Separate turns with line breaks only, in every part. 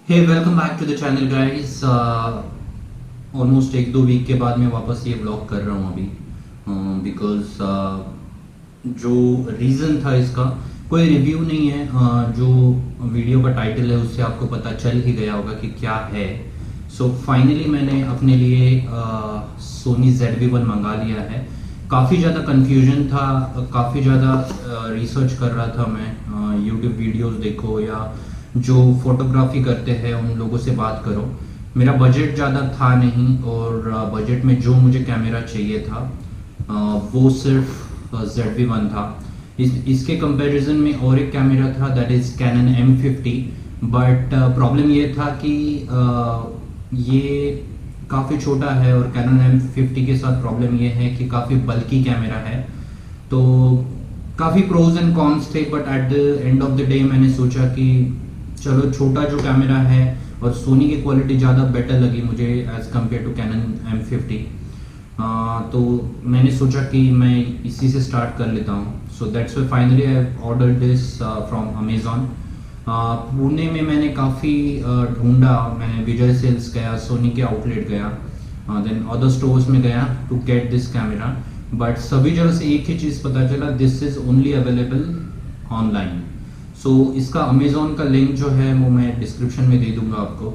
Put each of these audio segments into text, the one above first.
Hey welcome back to the channel guys. Almost एक दो week के बाद मैं वापस ये व्लॉग कर रहा हूँ अभी बिकॉज जो रीज़न था इसका कोई रिव्यू नहीं है। जो वीडियो का टाइटल है उससे आपको पता चल ही गया होगा कि क्या है। सो फाइनली मैंने अपने लिए सोनी ZV-1 मंगा लिया है। काफ़ी ज़्यादा कन्फ्यूजन था, काफ़ी ज़्यादा रिसर्च कर रहा था मैं। यूट्यूब वीडियोस देखो या जो फोटोग्राफी करते हैं उन लोगों से बात करो। मेरा बजट ज़्यादा था नहीं और बजट में जो मुझे कैमरा चाहिए था वो सिर्फ ZV-1 था। इसके कंपैरिजन में और एक कैमरा था that is Canon M50, but problem ये था कि ये काफ़ी छोटा है और Canon M50 के साथ प्रॉब्लम ये है कि काफ़ी बल्की कैमरा है। तो काफ़ी प्रोज एंड कॉन्स थे, but at the end of the day मैंने सोचा कि चलो छोटा जो कैमरा है और सोनी की क्वालिटी ज़्यादा बेटर लगी मुझे as compare to Canon M50। तो मैंने सोचा कि मैं इसी से स्टार्ट कर लेता हूँ। So that's why finally I order this from Amazon. Pune में मैंने काफ़ी ढूंढा। मैंने विजय सेल्स गया, सोनी के आउटलेट गया, देन अदर स्टोर्स में गया to get this camera, but सभी जगह से एक ही चीज़ पता चला, this is only available online. So इसका अमेज़ॉन का लिंक जो है वो मैं डिस्क्रिप्शन में दे दूंगा आपको।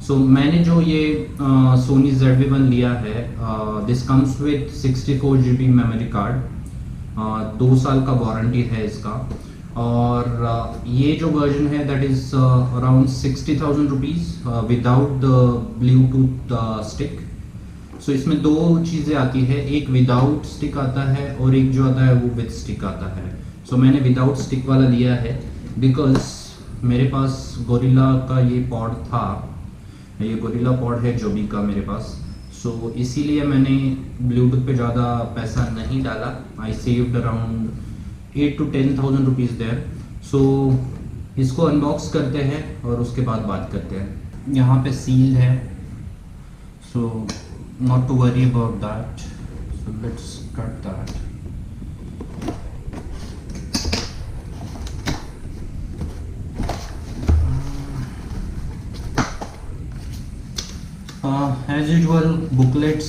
सो मैंने जो ये सोनी ZV-1 लिया है, this comes with 64 GB memory card, 2 साल का वारंटी है इसका, और ये जो वर्जन है that is around 60,000 rupees without the Bluetooth stick. So इसमें दो चीज़ें आती है, एक विदाउट स्टिक आता है और एक जो आता है वो विद स्टिक आता है। सो मैंने विदाउट स्टिक वाला लिया है बिकॉज मेरे पास गोरिल्ला का ये पॉड था, ये गोरिल्ला पॉड है जो भी का मेरे पास। सो इसीलिए मैंने ब्लूटूथ पे ज़्यादा पैसा नहीं डाला। I saved around 8 to 10,000 rupees there. So इसको अनबॉक्स करते हैं और उसके बाद बात करते हैं। यहाँ पे सील है, सो not to worry about that. So let's cut that. As usual booklets,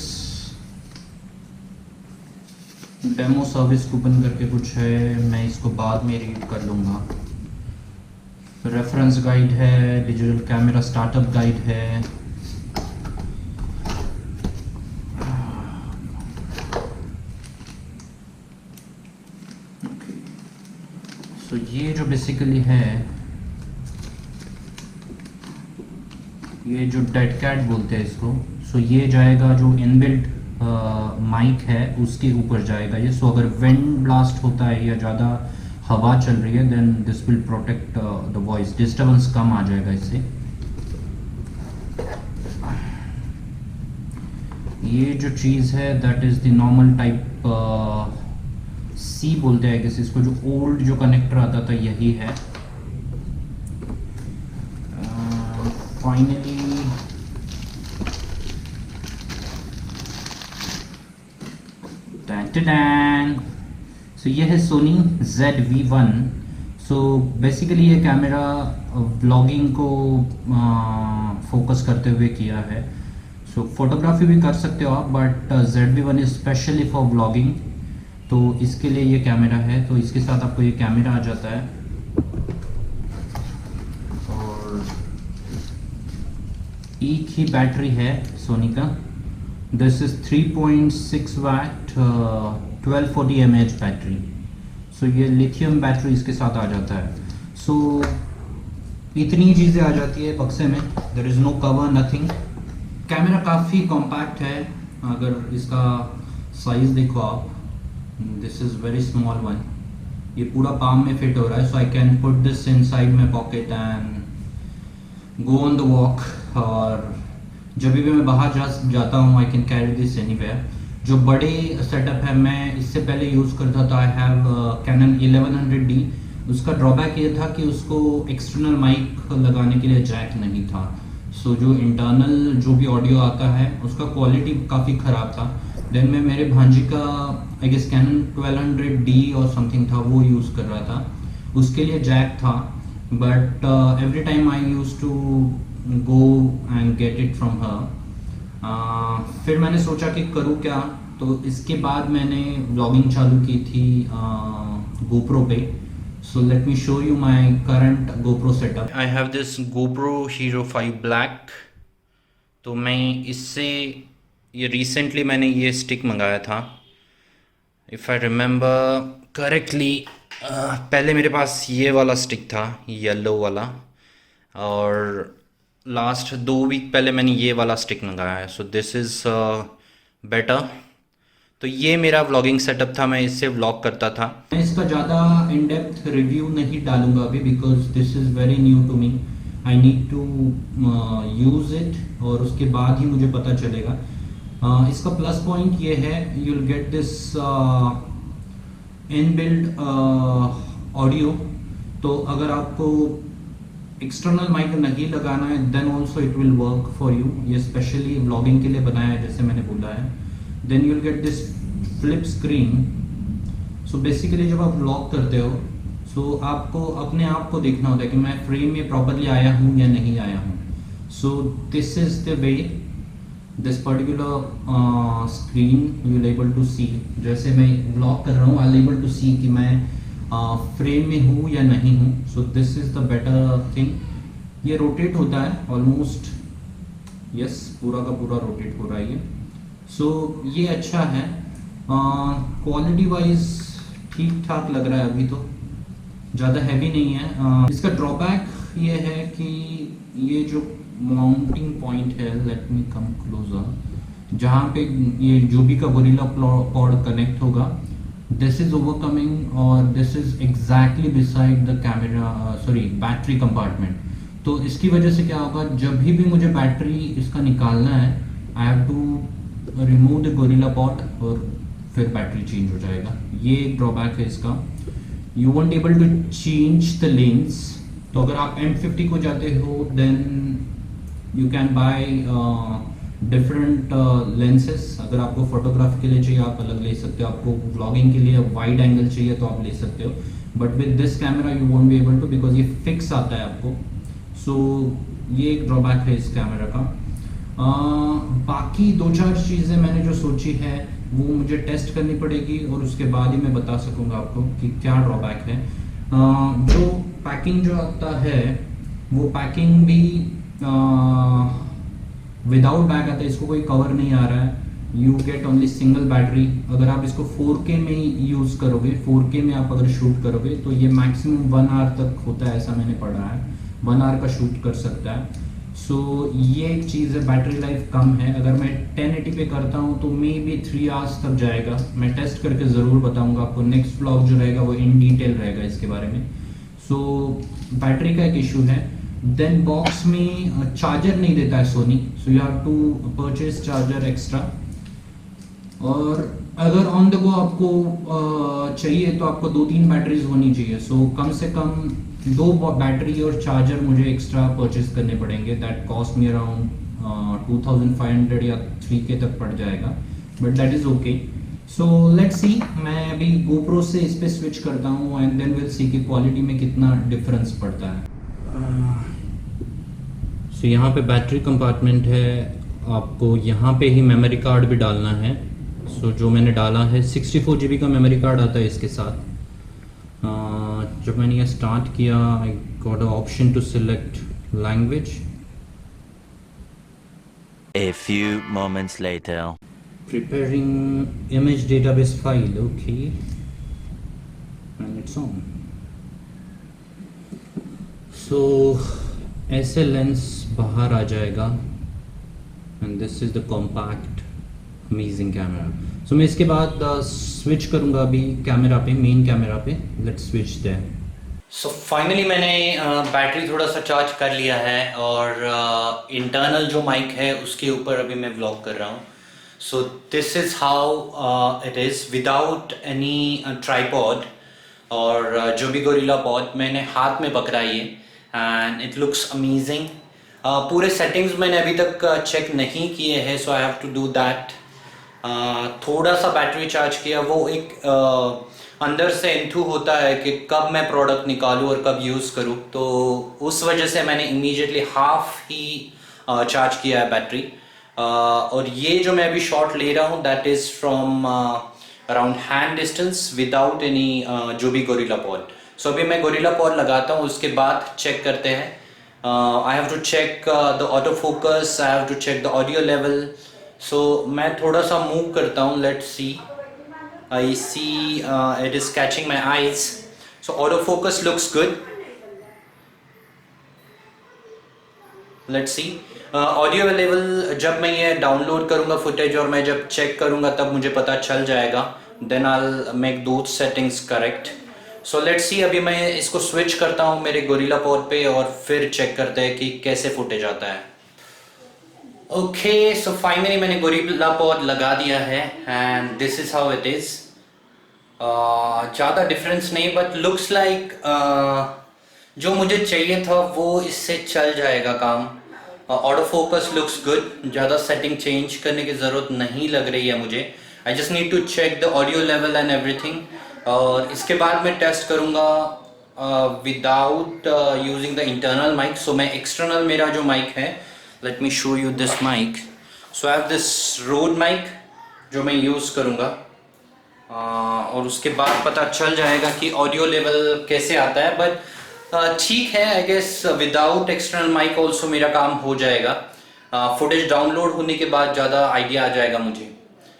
demo service coupon करके कुछ है, मैं इसको बाद में रीड कर लूँगा। रेफरेंस गाइड है, डिजिटल कैमरा स्टार्टअप गाइड है, तो ये जो बेसिकली है, ये जो डेड कैट बोलते हैं इसको। सो ये जाएगा जो इनबिल्ट माइक है उसके ऊपर जाएगा ये। सो अगर विंड ब्लास्ट होता है या ज़्यादा हवा चल रही है then this will protect the voice, disturbance कम आ जाएगा इससे। ये जो चीज़ है that is the normal type C बोलते हैं किसी इसको, जो ओल्ड जो कनेक्टर आता था यही है। फाइनली सो ये है सोनी ZV-1। सो बेसिकली ये कैमरा व्लॉगिंग को फोकस करते हुए किया है। सो फोटोग्राफी भी कर सकते हो आप, but ZV-1 is specially for vlogging, तो इसके लिए ये कैमरा है। तो इसके साथ आपको ये कैमरा आ जाता है और एक ही बैटरी है सोनी का। This is 3.6 watt 1240 mAh battery. So ये लिथियम बैटरी इसके साथ आ जाता है। सो इतनी चीज़ें आ जाती है बक्से में, there is no cover, nothing. Camera काफ़ी कॉम्पैक्ट है, अगर इसका साइज़ देखो आप, this is very small one. ये पूरा पाम में फिट हो रहा है। So I can put this inside my pocket and go on the walk, और जब भी मैं बाहर जाता हूँ I can carry this anywhere. जो बड़े सेटअप है, मैं इससे पहले यूज़ करता था, आई हैव Canon 1100D। उसका ड्रॉबैक ये था कि उसको एक्सटर्नल माइक लगाने के लिए जैक नहीं था। सो जो इंटरनल जो भी ऑडियो आता है उसका क्वालिटी काफ़ी ख़राब था। देन मैं मेरे भांजी का आई गेस Canon 1200D और समथिंग था, वो यूज़ कर रहा था, उसके लिए जैक था। But every time I use to go and get it from her. फिर मैंने सोचा कि करूँ क्या, तो इसके बाद मैंने व्लॉगिंग चालू की थी GoPro पे। So let me show you my current GoPro setup. I have this GoPro Hero 5 Black। तो मैं इससे ये रिसेंटली मैंने ये स्टिक मंगाया था, इफ़ आई रिमेम्बर करेक्टली। पहले मेरे पास ये वाला स्टिक था, येलो वाला, और लास्ट 2 वीक पहले मैंने ये वाला स्टिक मंगाया है। So this is better. तो ये मेरा व्लॉगिंग सेटअप था, मैं इससे व्लॉग करता था। मैं इसका ज़्यादा इन डेप्थ रिव्यू नहीं डालूंगा अभी, because this is very new to me. I need to use it, और उसके बाद ही मुझे पता चलेगा। इसका प्लस पॉइंट ये है, you will get this inbuilt audio. तो अगर आपको एक्सटर्नल माइक नहीं लगाना है, then also it will work for you. ये स्पेशली व्लॉगिंग के लिए बनाया है, जैसे मैंने बोला है। Then you will get this flip screen. So basically जब आप व्लॉग करते हो, सो आपको अपने आप को देखना होता है कि मैं फ्रेम में प्रॉपरली आया हूँ या नहीं आया हूँ। So this is the way, this particular screen you will able to see. जैसे मैं व्लॉग कर रहा हूँ, I will able to see कि मैं फ्रेम में हूँ या नहीं हूँ। So this is the better thing. ये रोटेट होता है ऑलमोस्ट, यस, पूरा का पूरा रोटेट हो रहा है ये। सो ये अच्छा है। क्वालिटी वाइज ठीक ठाक लग रहा है अभी, तो ज़्यादा हैवी नहीं है। इसका ड्रॉबैक ये है कि ये जो माउंटिंग पॉइंट है, लेट मी कम क्लोजर, जहाँ पे ये जो भी का गोरिल्ला पॉड कनेक्ट होगा, दिस इज ओवरकमिंग, और this is exactly beside the camera, sorry, battery compartment. तो इसकी वजह से क्या होगा, जब भी मुझे बैटरी इसका निकालना है, I have to remove the gorilla pod, और फिर बैटरी चेंज हो जाएगा। ये एक ड्रॉबैक है इसका। You won't able to change the lens. तो अगर आप M50 को जाते हो, then you can buy different lenses. अगर आपको फोटोग्राफी के लिए चाहिए, आप अलग ले सकते हो। आपको व्लॉगिंग के लिए वाइड एंगल चाहिए, तो आप ले सकते हो। But with this camera you won't be able to, because ये फिक्स आता है आपको। सो ये एक ड्रॉबैक है इस कैमरा का। बाकी 2-4 चीज़ें मैंने जो सोची है, वो मुझे टेस्ट करनी पड़ेगी, और उसके बाद ही मैं बता सकूंगा आपको कि क्या ड्रॉबैक है। जो पैकिंग जो आता है, वो पैकिंग भी विदाउट बैग आता है। इसको कोई कवर नहीं आ रहा है। You get only single battery. अगर आप इसको 4K में यूज़ करोगे, 4K में आप अगर शूट करोगे, तो ये मैक्सिमम 1 आवर तक होता है, ऐसा मैंने पढ़ा है। 1 आवर का शूट कर सकता है। सो ये एक चीज़ है, बैटरी लाइफ कम है। अगर मैं 1080 पे करता हूँ, तो मे बी 3 आवर्स तक जाएगा। मैं टेस्ट करके ज़रूर बताऊँगा आपको। नेक्स्ट व्लॉग जो रहेगा वो इन डिटेल रहेगा इसके बारे में। सो बैटरी का एक इशू है। देन बॉक्स में चार्जर नहीं देता है Sony, so you have to purchase charger extra. और अगर ऑन द गो आपको चाहिए, तो आपको 2-3 बैटरीज होनी चाहिए। सो कम से कम 2 बैटरी और चार्जर मुझे एक्स्ट्रा परचेज करने पड़ेंगे। दैट कॉस्ट मी अराउंड 2500 या 3K तक पड़ जाएगा, but that is okay. So let's see. मैं अभी GoPro से इस पर स्विच करता हूँ, एंड देन विल सी कि क्वालिटी में कितना डिफरेंस पड़ता है। सो यहाँ पे बैटरी कंपार्टमेंट है। आपको यहाँ पे ही मेमोरी कार्ड भी डालना है। सो जो मैंने डाला है, 64 GB का मेमोरी कार्ड आता है इसके साथ। जब मैंने ये स्टार्ट किया, I got a option to select language.
A few moments later.
Preparing image database file, okay, and it's on. So ऐसे लेंस बाहर आ जाएगा, and this is the compact amazing camera. So मैं इसके बाद स्विच करूँगा अभी camera पे, main camera पे। Let's switch there. So finally मैंने बैटरी थोड़ा सा चार्ज कर लिया है, और इंटरनल जो माइक है उसके ऊपर अभी मैं व्लॉग कर रहा हूँ। So this is how it is without any tripod, और जो भी गोरिल्ला पॉड मैंने हाथ में पकड़ा ये, एंड इट लुक्स अमेजिंग। पूरे सेटिंग्स मैंने अभी तक चेक नहीं किए हैं, so I have to do that. थोड़ा सा बैटरी चार्ज किया, वो एक अंदर से इंथू होता है कि कब मैं प्रोडक्ट निकालूं और कब यूज़ करूं, तो उस वजह से मैंने इमीडिएटली हाफ ही चार्ज किया है बैटरी। और ये जो मैं अभी शॉट ले रहा हूँ that is from around hand distance without any जो भी गोरिल्ला पॉड। सो अभी मैं गोरिल्ला पॉड लगाता हूँ, उसके बाद चेक करते हैं। I have to check the auto focus, I have to check the audio level. So मैं थोड़ा सा मूव करता हूँ, let's see. I see it is catching my eyes. So autofocus looks good. Let's see. Audio level जब मैं ये download करूँगा footage और मैं जब चेक करूँगा तब मुझे पता चल जाएगा। Then I'll make those settings correct. So let's see. अभी मैं इसको स्विच करता हूँ मेरे गोरिल्ला पॉड पे और फिर चेक करते हैं कि कैसे फुटेज आता है। ओके, सो फाइनली मैंने गोरिल्ला पॉड लगा दिया है and this is how it is. ज़्यादा डिफरेंस नहीं, बट लुक्स लाइक जो मुझे चाहिए था वो इससे चल जाएगा काम। ऑटो फोकस लुक्स गुड, ज़्यादा सेटिंग चेंज करने की ज़रूरत नहीं लग रही है मुझे। I just need to check the audio level and everything, और इसके बाद मैं टेस्ट करूँगा without using the internal mic. सो मैं एक्सटर्नल मेरा जो माइक है, let me show you this mic. So I have this Rode mic जो मैं यूज़ करूँगा, और उसके बाद पता चल जाएगा कि ऑडियो लेवल कैसे आता है। बट ठीक है, I guess without external mic also मेरा काम हो जाएगा। फुटेज डाउनलोड होने के बाद ज़्यादा आइडिया आ जाएगा मुझे।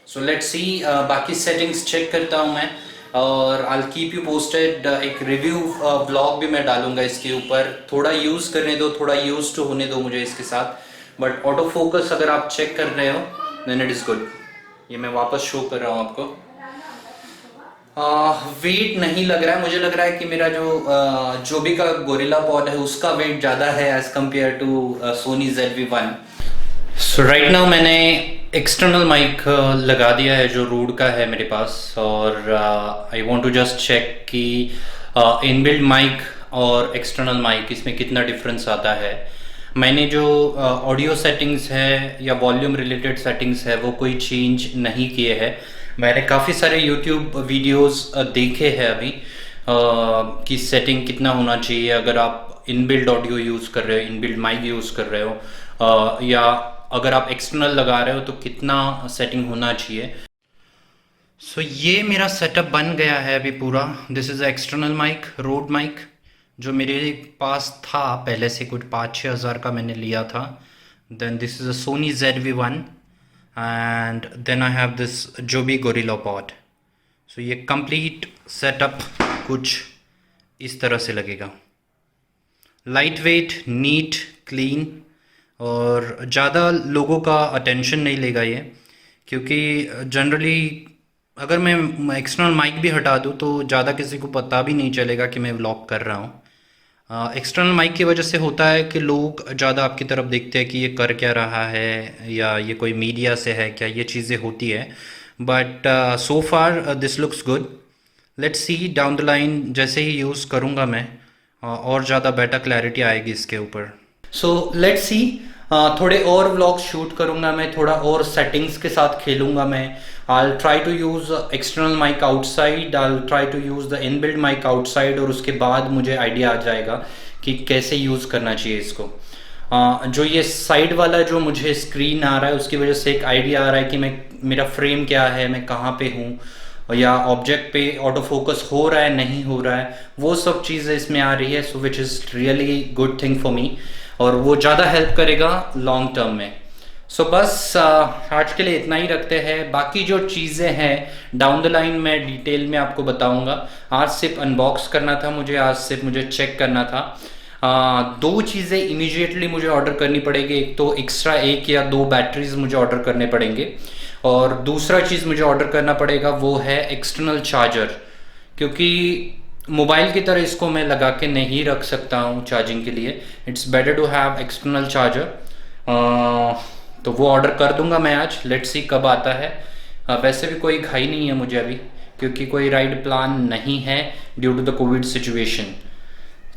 सो लेट्स सी, बाकी सेटिंग्स चेक करता हूँ मैं, और I will keep you posted. एक रिव्यू ब्लॉग भी मैं डालूंगा इसके ऊपर। थोड़ा यूज़ करने दो, थोड़ा यूज टू होने दो मुझे इसके साथ। बट ऑटो फोकस अगर आप चेक कर रहे हो देन इट इज़ गुड। ये मैं वापस शो कर रहा हूँ आपको। वेट नहीं लग रहा है, मुझे लग रहा है कि मेरा जो भी का गोरिल्ला पॉड है उसका वेट ज़्यादा है as compare to Sony ZV-1। So right now मैंने एक्सटर्नल माइक लगा दिया है जो रोड का है मेरे पास, और I want to just check कि इनबिल्ट माइक और एक्सटर्नल माइक इसमें कितना डिफरेंस आता है। मैंने जो ऑडियो सेटिंग्स है या वॉल्यूम रिलेटेड सेटिंग्स है वो कोई चेंज नहीं किए हैं। मैंने काफ़ी सारे यूट्यूब वीडियोस देखे हैं अभी कि सेटिंग कितना होना चाहिए अगर आप इनबिल्ट ऑडियो यूज़ कर रहे हो, इनबिल्ट माइक यूज़ कर रहे हो, या अगर आप एक्सटर्नल लगा रहे हो तो कितना सेटिंग होना चाहिए। सो ये मेरा सेटअप बन गया है अभी पूरा। This is a external mic, Rode mic, जो मेरे पास था पहले से, कुछ 5-6 हज़ार का मैंने लिया था। Then this is a Sony ZV-1 and then I have this Joby Gorilla Pod। so ये complete setup कुछ इस तरह से लगेगा, लाइट वेट, नीट, क्लीन, और ज़्यादा लोगों का अटेंशन नहीं लेगा ये, क्योंकि जनरली अगर मैं एक्सटर्नल माइक भी हटा दूँ तो ज़्यादा किसी को पता भी नहीं चलेगा कि मैं व्लॉग कर रहा हूँ। एक्सटर्नल माइक की वजह से होता है कि लोग ज़्यादा आपकी तरफ देखते हैं कि ये कर क्या रहा है, या ये कोई मीडिया से है क्या, ये चीज़ें होती है। But so far this looks good. Let's see down the line जैसे ही यूज़ करूँगा मैं और ज़्यादा बेटर क्लैरिटी आएगी इसके ऊपर। सो लेट्स सी, थोड़े और व्लॉग शूट करूँगा मैं, थोड़ा और सेटिंग्स के साथ खेलूँगा मैं। I'll try to use external mic outside, I'll try to use the inbuilt mic outside, और उसके बाद मुझे आइडिया आ जाएगा कि कैसे यूज़ करना चाहिए इसको। जो ये साइड वाला जो मुझे स्क्रीन आ रहा है उसकी वजह से एक आइडिया आ रहा है कि मेरा फ्रेम क्या है, मैं कहाँ पे हूँ, या ऑब्जेक्ट पे ऑटो फोकस हो रहा है नहीं हो रहा है, वो सब चीज़ें इसमें आ रही है। So which is really good thing for me, और वो ज़्यादा हेल्प करेगा लॉन्ग टर्म में। सो बस आज के लिए इतना ही रखते हैं। बाकी जो चीज़ें हैं डाउन द लाइन मैं डिटेल में आपको बताऊंगा। आज सिर्फ अनबॉक्स करना था मुझे, आज सिर्फ मुझे चेक करना था। 2 चीज़ें इमीडिएटली मुझे ऑर्डर करनी पड़ेगी। एक तो एक्स्ट्रा 1 या 2 बैटरीज मुझे ऑर्डर करने पड़ेंगे, और दूसरा चीज़ मुझे ऑर्डर करना पड़ेगा वो है एक्सटर्नल चार्जर, क्योंकि मोबाइल की तरह इसको मैं लगा के नहीं रख सकता हूँ चार्जिंग के लिए। It's better to have external charger. तो वो ऑर्डर कर दूंगा मैं आज। लेट्स सी कब आता है। वैसे भी कोई घाई नहीं है मुझे अभी, क्योंकि कोई राइड प्लान नहीं है due to the covid situation.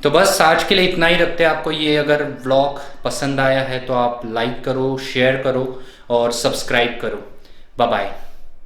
तो बस आज के लिए इतना ही रखते हैं। आपको ये अगर व्लॉग पसंद आया है तो आप लाइक करो, शेयर करो और सब्सक्राइब करो। Bye bye.